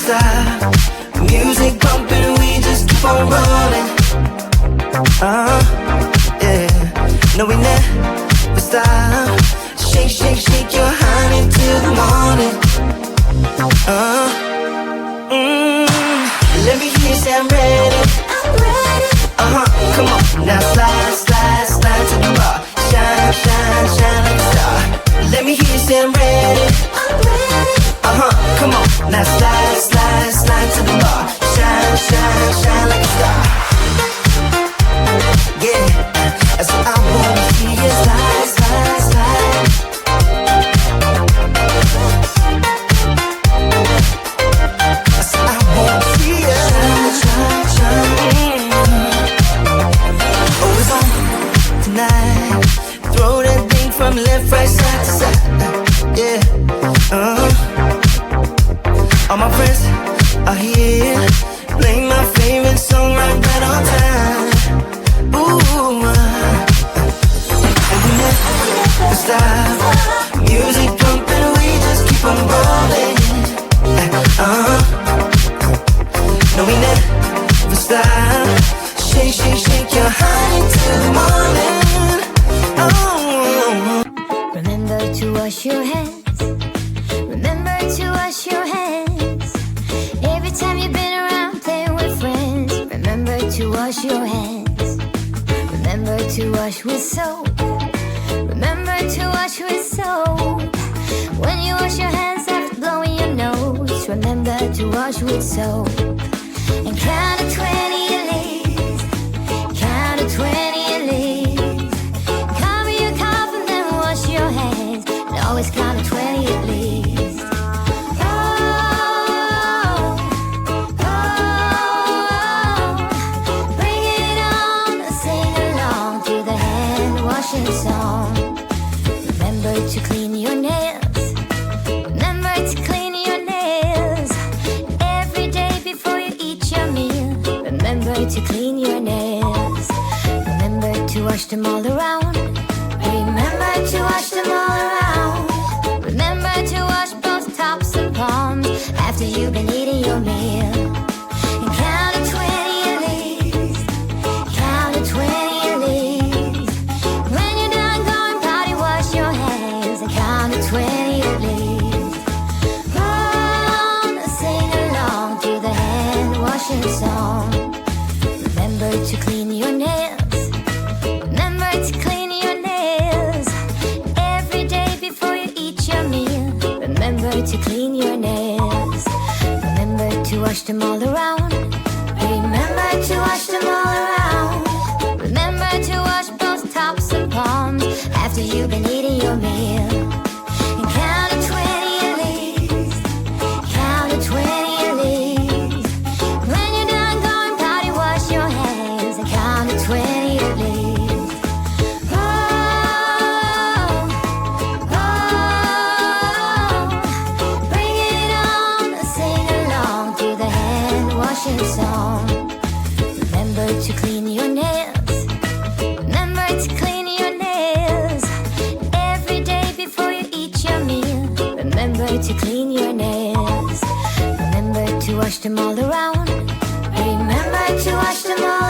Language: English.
stop. Music bumping, we just keep on rolling. Yeah. No, we never stop. Shake, shake, shake your honey till the morning. Let me hear you say I'm ready. I'm ready. Come on, now slide, slide, slide to the bar. Shine, shine, shine like a star. Let me hear you say I'm ready. I'm ready. Come on, now slide, slide, slide to the bar. Shine, shine, shine like a star. Yeah, that's what I wanna see you slide, slide, slide. That's what I wanna see you shine, shine, shine. Oh, it's on tonight. Throw that thing from left, right, side to side. Yeah, all my friends are here. Play my favorite song right on time. Ooh, and we never stop. Music pumping, we just keep on rolling. No, we never stop. Shake, shake, shake your honey till the morning. Oh. Remember to wash your hands. Remember to wash your hands. Every time you've been around playing with friends. Remember to wash your hands. Remember to wash with soap. Remember to wash with soap. When you wash your hands after blowing your nose, remember to wash with soap. And count to 20 at least. Count to 20 at least. Cover your cough and then wash your hands. And always count to 20 at least. Oh, oh, bring it on, sing along to the hand washing song. Remember to clean your nails. Remember to clean your nails every day before you eat your meal. Remember to clean your nails. Remember to wash them all around. Remember to wash them all around. Remember to wash both tops and palms after you've been eating your meal. And count to 20 at least. Count to 20 at least. When you're done going potty, wash your hands and count to 20 at least. Oh, sing along to the hand washing song. Remember to clean your nails. Remember to clean your nails every day before you eat your meal. Remember to clean your nails. Remember to wash them all around. Remember to wash them all around. Remember to wash both tops and palms after you've been eating your meal. And count to 20 at least. Count to 20 at least. When you're done going potty, wash your hands and count to 20 at least. Oh, oh, bring it on, sing along to the hand washing song. Remember to clean your nails. Remember to clean your nails every day before you eat your meal. Remember to clean your nails. Remember to wash them all around. Remember to wash them all